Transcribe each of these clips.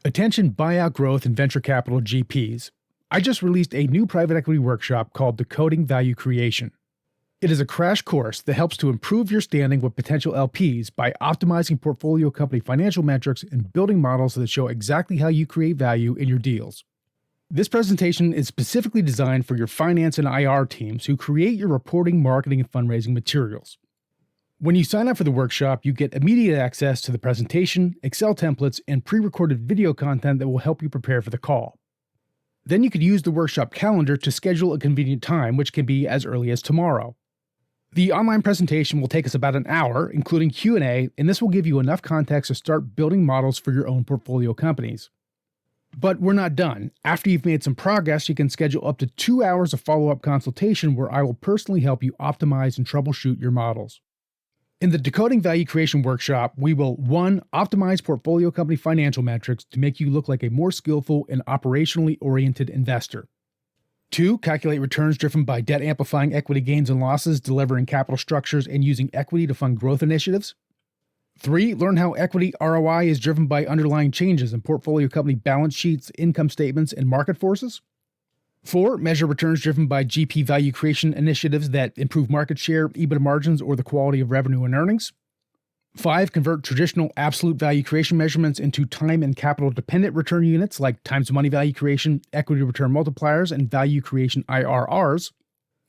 Attention buyout growth and venture capital GPs. I just released a new private equity workshop called Decoding Value Creation. It is a crash course that helps to improve your standing with potential LPs by optimizing portfolio company financial metrics and building models that show exactly how you create value in your deals. This presentation is specifically designed for your finance and IR teams who create your reporting, marketing, and fundraising materials. When you sign up for the workshop, you get immediate access to the presentation, Excel templates, and pre-recorded video content that will help you prepare for the call. Then you could use the workshop calendar to schedule a convenient time, which can be as early as tomorrow. The online presentation will take us about an hour, including Q&A, and this will give you enough context to start building models for your own portfolio companies. But we're not done. After you've made some progress, you can schedule up to 2 hours of follow-up consultation where I will personally help you optimize and troubleshoot your models. In the Decoding Value Creation Workshop, we will 1. Optimize portfolio company financial metrics to make you look like a more skillful and operationally oriented investor. 2. Calculate returns driven by debt-amplifying equity gains and losses, delivering capital structures, and using equity to fund growth initiatives. 3. Learn how equity ROI is driven by underlying changes in portfolio company balance sheets, income statements, and market forces. 4. Measure returns driven by GP value creation initiatives that improve market share, EBITDA margins, or the quality of revenue and earnings. 5. Convert traditional absolute value creation measurements into time and capital dependent return units like times money value creation, equity return multipliers, and value creation IRRs.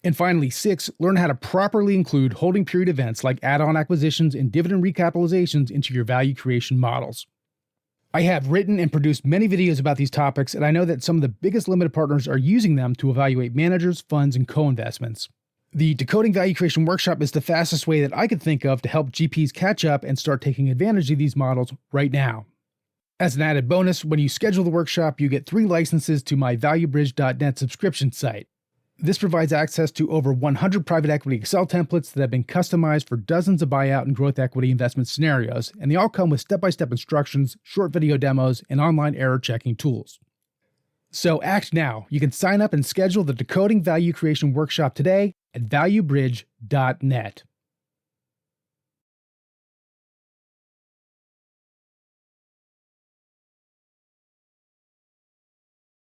And finally, 6. Learn how to properly include holding period events like add-on acquisitions and dividend recapitalizations into your value creation models. I have written and produced many videos about these topics, and I know that some of the biggest limited partners are using them to evaluate managers, funds, and co-investments. The Decoding Value Creation Workshop is the fastest way that I could think of to help GPs catch up and start taking advantage of these models right now. As an added bonus, when you schedule the workshop, you get 3 licenses to my valuebridge.net subscription site. This provides access to over 100 private equity Excel templates that have been customized for dozens of buyout and growth equity investment scenarios, and they all come with step-by-step instructions, short video demos, and online error checking tools. So act now. You can sign up and schedule the Decoding Value Creation Workshop today at valuebridge.net.